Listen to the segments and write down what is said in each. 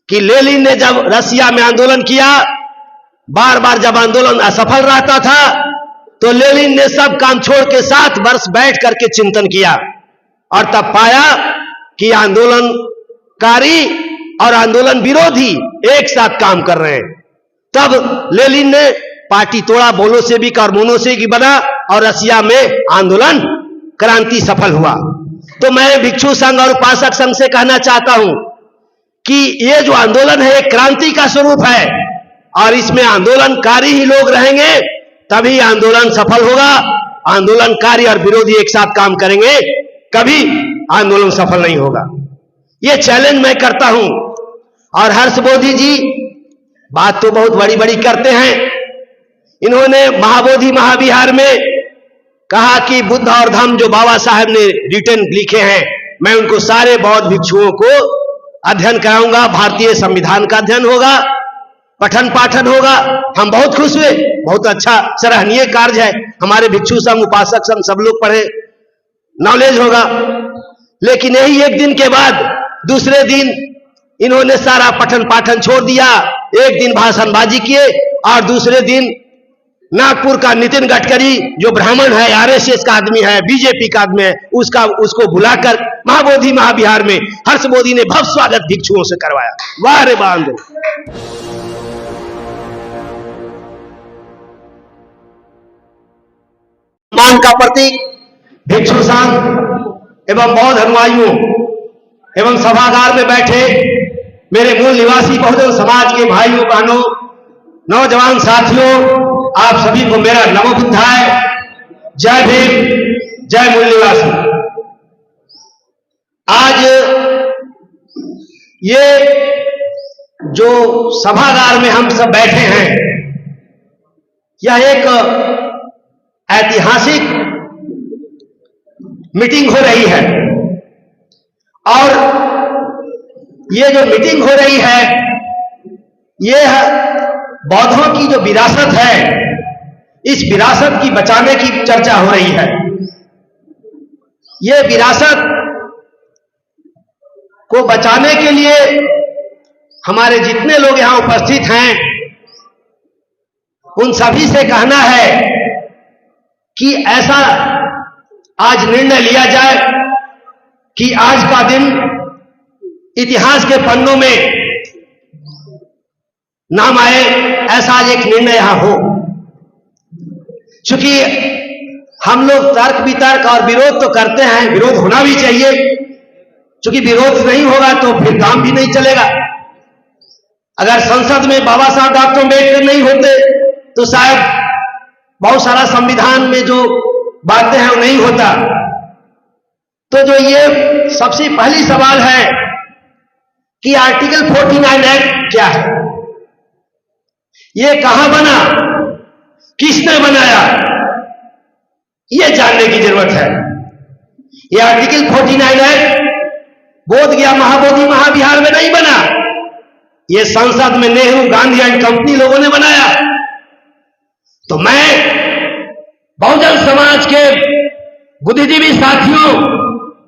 कि लेनिन ने जब रसिया में आंदोलन किया, बार बार जब आंदोलन असफल रहता था, तो लेनिन ने सब काम छोड़ के 7 वर्ष बैठ करके चिंतन किया और तब पाया कि आंदोलनकारी और आंदोलन विरोधी एक साथ काम कर रहे हैं। तब लेनिन ने पार्टी तोड़ा, बोल्शेविक और मोनोसेविक बना और रसिया में आंदोलन क्रांति सफल हुआ। तो मैं भिक्षु संघ और उपासक संघ से कहना चाहता हूं कि ये जो आंदोलन है एक क्रांति का स्वरूप है और इसमें आंदोलनकारी ही लोग रहेंगे तभी आंदोलन सफल होगा। आंदोलनकारी और विरोधी एक साथ काम करेंगे, कभी आंदोलन सफल नहीं होगा। ये चैलेंज मैं करता हूं। और हर्ष बोधि जी बात तो बहुत बड़ी बड़ी करते हैं। इन्होंने महाबोधि महाविहार में कहा कि बुद्ध और धम्म जो बाबा साहब ने रिटर्न लिखे हैं, मैं उनको सारे बौद्ध भिक्षुओं को अध्ययन कराऊंगा। भारतीय संविधान का अध्ययन होगा, पठन पाठन होगा। हम बहुत खुश हुए, बहुत अच्छा सराहनीय कार्य है। हमारे भिक्षु संघ, उपासक संघ सब लोग पढ़े, नॉलेज होगा। लेकिन यही एक दिन के बाद दूसरे दिन इन्होंने सारा पठन पाठन छोड़ दिया। एक दिन भाषणबाजी किए और दूसरे दिन नागपुर का नितिन गडकरी जो ब्राह्मण है, आरएसएस का आदमी है, बीजेपी का आदमी है, उसको बुलाकर महाबोधि महाविहार में हर्ष बोधि ने भव्य स्वागत भिक्षुओं से करवाया। वाह रे बांध मान का प्रतीक भिक्षु संघ एवं बौद्ध अनुयायियों एवं सभागार में बैठे मेरे मूल निवासी बहुजन समाज के भाइयों बहनों, नौजवान साथियों, आप सभी को मेरा नमो बुद्धाय, जय भीम, जय मूल निवासी। आज ये जो सभागार में हम सब बैठे हैं, यह एक ऐतिहासिक मीटिंग हो रही है और ये जो मीटिंग हो रही है ये बौद्धों की जो विरासत है, इस विरासत की बचाने की चर्चा हो रही है। ये विरासत को बचाने के लिए हमारे जितने लोग यहां उपस्थित हैं उन सभी से कहना है कि ऐसा आज निर्णय लिया जाए कि आज का दिन इतिहास के पन्नों में नाम आए, ऐसा आज एक निर्णय यहां हो। क्योंकि हम लोग तर्क वितर्क और विरोध तो करते हैं, विरोध होना भी चाहिए, क्योंकि विरोध नहीं होगा तो फिर काम भी नहीं चलेगा। अगर संसद में बाबा साहब डॉक्टर अम्बेडकर नहीं होते तो शायद बहुत सारा संविधान में जो बातें हैं वो नहीं होता। तो जो ये सबसे पहली सवाल है कि आर्टिकल 49 एक्ट क्या है, ये कहां बना, किसने बनाया, ये जानने की जरूरत है। ये आर्टिकल 49 एक्ट बोध गया महाबोधि महाविहार में नहीं बना, ये संसद में नेहरू, गांधी एंड कंपनी लोगों ने बनाया। तो मैं बहुजन समाज के बुद्धिजीवी साथियों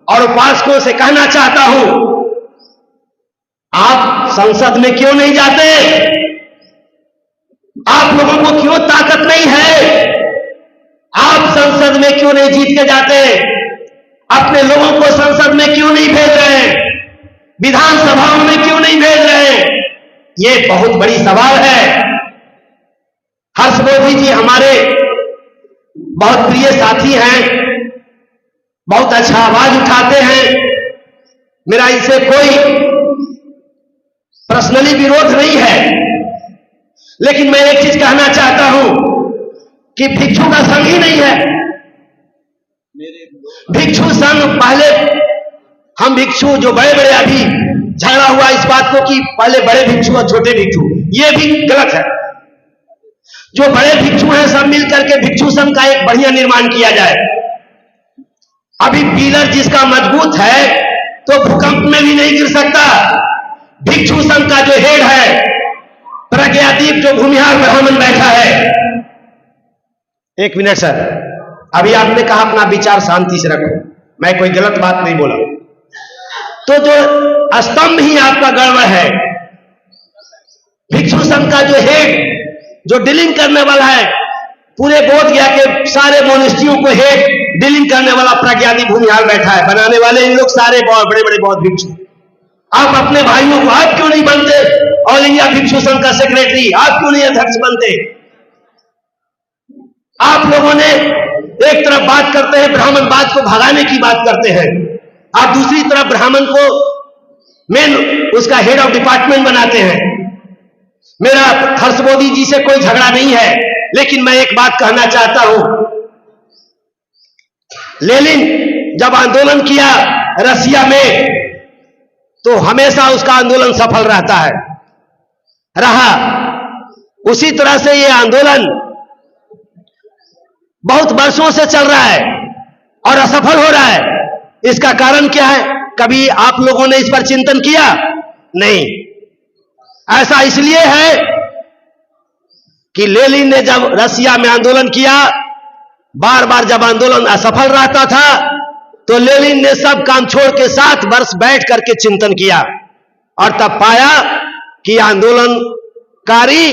और उपासकों से कहना चाहता हूं, आप संसद में क्यों नहीं जाते? आप लोगों को क्यों ताकत नहीं है? आप संसद में क्यों नहीं जीत के जाते? अपने लोगों को संसद में क्यों नहीं भेज रहे? विधानसभाओं में क्यों नहीं भेज रहे? ये बहुत बड़ी सवाल है। हर्ष बोधि जी हमारे बहुत प्रिय साथी हैं, बहुत अच्छा आवाज उठाते हैं। मेरा इनसे कोई पर्सनली विरोध नहीं है, लेकिन मैं एक चीज कहना चाहता हूं कि भिक्षु का संघ ही नहीं है। भिक्षु संघ पहले, हम भिक्षु जो बड़े बड़े, अभी झगड़ा हुआ इस बात को कि पहले बड़े भिक्षु और छोटे भिक्षु, ये भी गलत है। जो बड़े भिक्षु हैं सब मिल करके भिक्षु संघ का एक बढ़िया निर्माण किया जाए। अभी पिलर जिसका मजबूत है तो भूकंप में भी नहीं गिर सकता। भिक्षु संघ का जो हेड है प्रज्ञादीप, जो भूमिहार ब्राह्मण बैठा है। एक मिनट सर, अभी आपने कहा अपना विचार शांति से रखो, मैं कोई गलत बात नहीं बोला। तो जो स्तंभ ही आपका गड़बड़ है, भिक्षु संघ का जो हेड, जो डीलिंग करने वाला है, पूरे बोध गया के सारे मोनिस्ट्रियों को हेड डीलिंग करने वाला प्रज्ञानी भूमिहाल बैठा है। बनाने वाले इन लोग सारे बहुत बड़े बड़े बौद्ध भिक्षु। आप अपने भाइयों को आप क्यों नहीं बनते ऑल इंडिया भिक्षु संघ का सेक्रेटरी? आप क्यों नहीं अध्यक्ष बनते? आप लोगों ने एक तरफ बात करते हैं, ब्राह्मणवाद को भगाने की बात करते हैं, आप दूसरी तरफ ब्राह्मण को मेन उसका हेड ऑफ डिपार्टमेंट बनाते हैं। मेरा हर्ष मोदी जी से कोई झगड़ा नहीं है, लेकिन मैं एक बात कहना चाहता हूं, लेनिन जब आंदोलन किया रसिया में तो हमेशा उसका आंदोलन सफल रहा। उसी तरह से ये आंदोलन बहुत वर्षों से चल रहा है और असफल हो रहा है। इसका कारण क्या है? कभी आप लोगों ने इस पर चिंतन किया? नहीं। ऐसा इसलिए है कि लेनिन ने जब रसिया में आंदोलन किया, बार बार जब आंदोलन असफल रहता था तो लेनिन ने सब काम छोड़ के 7 वर्ष बैठ करके चिंतन किया और तब पाया कि आंदोलनकारी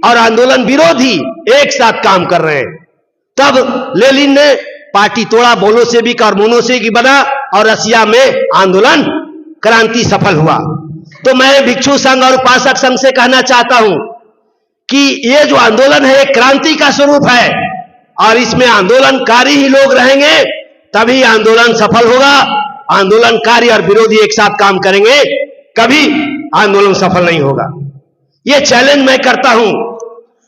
और आंदोलन विरोधी एक साथ काम कर रहे हैं। तब लेनिन ने पार्टी तोड़ा, बोलो से भी और मोनो से भी बना और रसिया में आंदोलन क्रांति सफल हुआ। तो मैं भिक्षु संघ और उपासक संघ से कहना चाहता हूं कि ये जो आंदोलन है एक क्रांति का स्वरूप है और इसमें आंदोलनकारी ही लोग रहेंगे तभी आंदोलन सफल होगा। आंदोलनकारी और विरोधी एक साथ काम करेंगे, कभी आंदोलन सफल नहीं होगा। ये चैलेंज मैं करता हूं।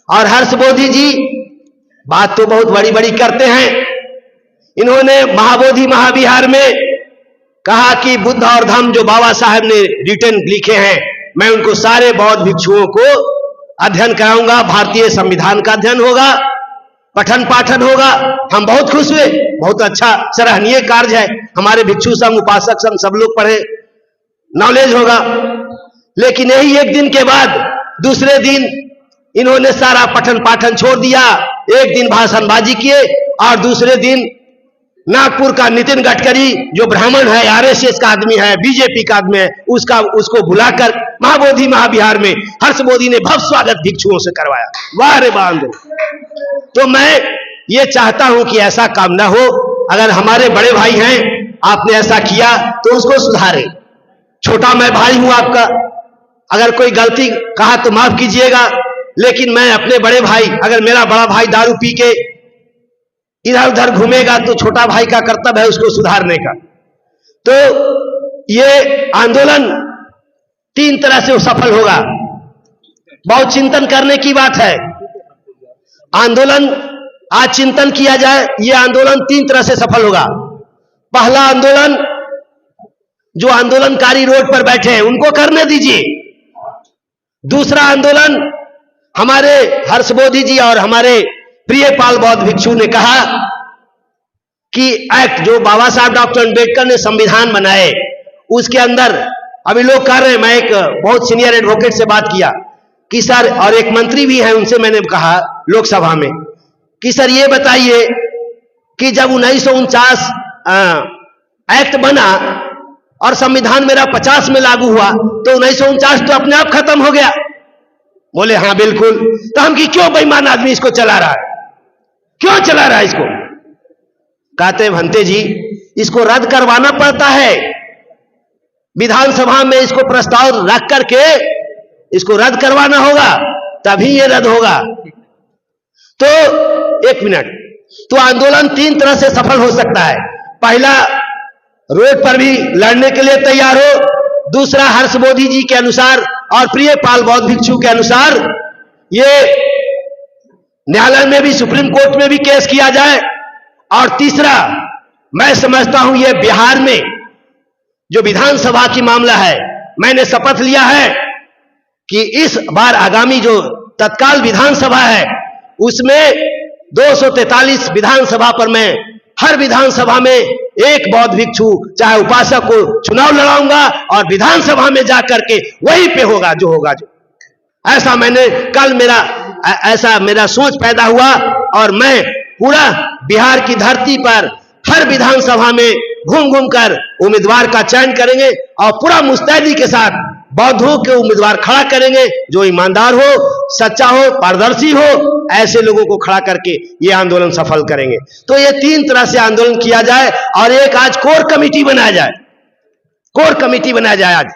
और हर्ष मोदी जी बात तो बहुत बड़ी बड़ी करते हैं। इन्होंने महाबोधि महाविहार में कहा कि बुद्ध और धम्म जो बाबा साहब ने रिटर्न लिखे हैं, मैं उनको सारे बौद्ध भिक्षुओं को अध्ययन कराऊंगा। भारतीय संविधान का अध्ययन होगा, पठन पाठन होगा। हम बहुत खुश हुए, बहुत अच्छा सराहनीय कार्य है। हमारे भिक्षु संघ, उपासक संघ सब लोग पढ़े, नॉलेज होगा। लेकिन यही एक दिन के बाद दूसरे दिन इन्होंने सारा पठन पाठन छोड़ दिया। एक दिन भाषणबाजी किए और दूसरे दिन नागपुर का नितिन गडकरी जो ब्राह्मण है, आरएसएस का आदमी है, बीजेपी का आदमी है, उसको बुलाकर महाबोधि महाविहार में हर्ष मोदी ने भव्य स्वागत भिक्षुओं से करवाया। वाह रे बांध। तो मैं ये चाहता हूं कि ऐसा काम ना हो। अगर हमारे बड़े भाई हैं, आपने ऐसा किया तो उसको सुधारे। छोटा मैं भाई हूं आपका, अगर कोई गलती कहा तो माफ कीजिएगा, लेकिन मैं अपने बड़े भाई, अगर मेरा बड़ा भाई दारू पी के इधर उधर घूमेगा तो छोटा भाई का कर्तव्य है उसको सुधारने का। तो ये आंदोलन 3 तरह से सफल होगा। बहुत चिंतन करने की बात है। आंदोलन आज चिंतन किया जाए, ये आंदोलन 3 तरह से सफल होगा। पहला आंदोलन, जो आंदोलनकारी रोड पर बैठे हैं उनको करने दीजिए। दूसरा आंदोलन, हमारे हर्ष मोदी जी और हमारे प्रियपाल बौद्ध भिक्षु ने कहा कि एक्ट जो बाबा साहब डॉक्टर अंबेडकर ने संविधान बनाए उसके अंदर अभी लोग कर रहे हैं। मैं एक बहुत सीनियर एडवोकेट से बात किया कि सर, और एक मंत्री भी है, उनसे मैंने कहा लोकसभा में कि सर ये बताइए कि जब 1949 एक्ट बना और संविधान मेरा 50 में लागू हुआ तो 1949 तो अपने आप खत्म हो गया। बोले हाँ बिल्कुल। तो हम कि क्यों बेईमान आदमी इसको चला रहा है, क्यों चला रहा है इसको? कहते भंते जी, इसको रद्द करवाना पड़ता है। विधानसभा में इसको प्रस्ताव रख करके इसको रद्द करवाना होगा, तभी ये रद्द होगा। तो एक मिनट, तो आंदोलन 3 तरह से सफल हो सकता है। पहला, रोड पर भी लड़ने के लिए तैयार हो। दूसरा, हर्ष मोदी जी के अनुसार और प्रियपाल बौद्ध भिक्षु के अनुसार ये न्यायालय में भी, सुप्रीम कोर्ट में भी केस किया जाए। और तीसरा, मैं समझता हूं ये बिहार में जो विधानसभा की मामला है, मैंने शपथ लिया है कि इस बार आगामी जो तत्काल विधानसभा है उसमें 243 विधानसभा पर मैं हर विधानसभा में एक बौद्ध भिक्षु चाहे उपासक को चुनाव लड़ाऊंगा और विधानसभा में जाकर के वहीं पे होगा जो होगा। जो ऐसा मैंने कल मेरा सोच पैदा हुआ और मैं पूरा बिहार की धरती पर हर विधानसभा में घूम घूम कर उम्मीदवार का चयन करेंगे और पूरा मुस्तैदी के साथ बौद्धों के उम्मीदवार खड़ा करेंगे जो ईमानदार हो, सच्चा हो, पारदर्शी हो, ऐसे लोगों को खड़ा करके ये आंदोलन सफल करेंगे। तो ये 3 तरह से आंदोलन किया जाए और एक आज कोर कमेटी बनाया जाए, कोर कमेटी बनाया जाए, आज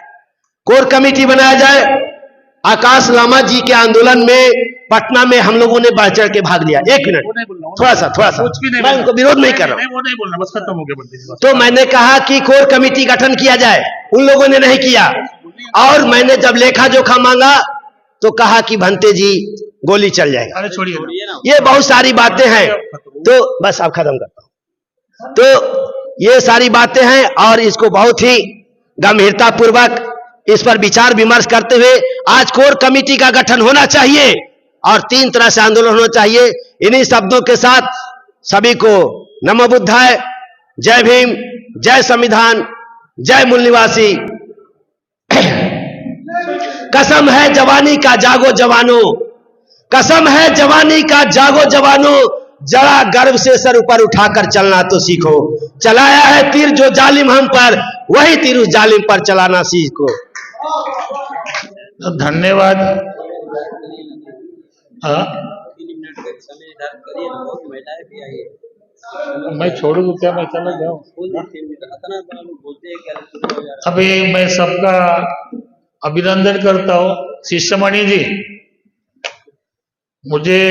कोर कमेटी बनाया जाए। आकाश लामा जी के आंदोलन में पटना में हम लोगों ने बढ़ चढ़ के भाग लिया। एक मिनट, थोड़ा सा मैं उनको विरोध नहीं कर रहा हूं, वो नहीं बोलना, बस खत्म हो गया। तो मैंने कहा कि कोर कमेटी गठन किया जाए, उन लोगों ने नहीं किया। और मैंने जब लेखा जोखा मांगा तो कहा कि भंते जी गोली चल जाएगा। अरे छोड़िए, ये बहुत सारी बातें हैं, तो बस आप खत्म करता हूं। तो ये सारी बातें हैं और इसको बहुत ही गंभीरता पूर्वक इस पर विचार विमर्श करते हुए आज कोर कमेटी का गठन होना चाहिए और 3 तरह से आंदोलन होना चाहिए। इन्हीं शब्दों के साथ सभी को नमो बुद्धाय, जय भीम, जय संविधान, जय मूल निवासी। कसम है जवानी का जागो जवानों, कसम है जवानी का जागो जवानों, जरा गर्व से सर ऊपर उठाकर चलना तो सीखो। चलाया है तीर जो जालिम हम पर, वही तीर उस जालिम पर चलाना सीखो। तो धन्यवाद। मैं छोड़ दूं क्या, मैं चला जाऊं? अभी मैं सबका अभिनंदन करता हूँ। शिष्यमणि जी, मुझे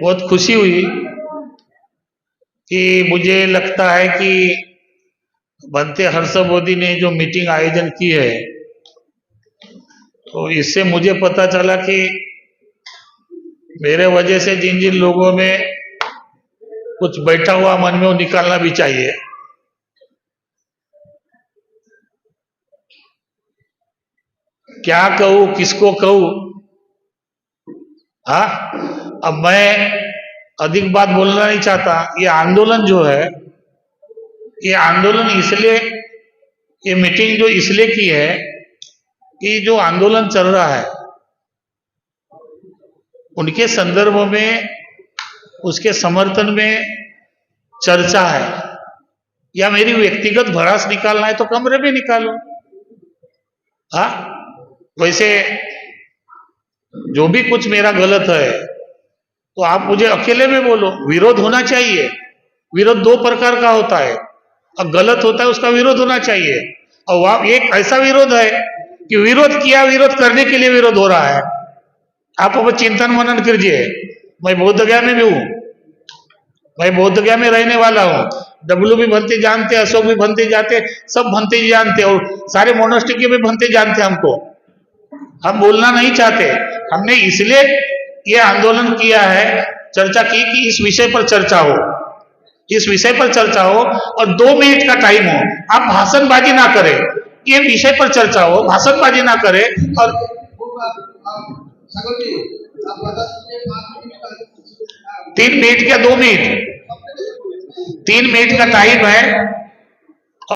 बहुत खुशी हुई कि मुझे लगता है कि भंते हर्ष बोधी ने जो मीटिंग आयोजन की है, तो इससे मुझे पता चला कि मेरे वजह से जिन जिन लोगों में कुछ बैठा हुआ मन में वो निकालना भी चाहिए। क्या कहूं, किसको कहूं? हाँ, अब मैं अधिक बात बोलना नहीं चाहता। ये आंदोलन जो है, ये आंदोलन इसलिए, ये मीटिंग जो इसलिए की है कि जो आंदोलन चल रहा है उनके संदर्भ में, उसके समर्थन में चर्चा है, या मेरी व्यक्तिगत भड़ास निकालना है तो कमरे में निकालो। हाँ, वैसे जो भी कुछ मेरा गलत है तो आप मुझे अकेले में बोलो। विरोध होना चाहिए, विरोध 2 प्रकार का होता है। अब गलत होता है उसका विरोध होना चाहिए, और वह एक ऐसा विरोध है कि विरोध किया, विरोध करने के लिए विरोध हो रहा है। आप अब चिंतन मनन कीजिए। मैं बोधगया में भी हूँ, मैं बोधगया में रहने वाला हूँ। डब्लू भी भंते जानते, अशोक भी भंते जानते, सब भंते जी जानते, और सारे मोनास्ट्री के भी भंते जानते हमको। हम बोलना नहीं चाहते, हमने इसलिए ये आंदोलन किया है, चर्चा की कि इस विषय पर चर्चा हो, इस विषय पर चर्चा हो और 2 मिनट का टाइम हो। आप भाषणबाजी ना करें, ये विषय पर चर्चा हो, भाषणबाजी ना करें। और 3 मिनट क्या 2 मिनट, 3 मिनट का टाइम है।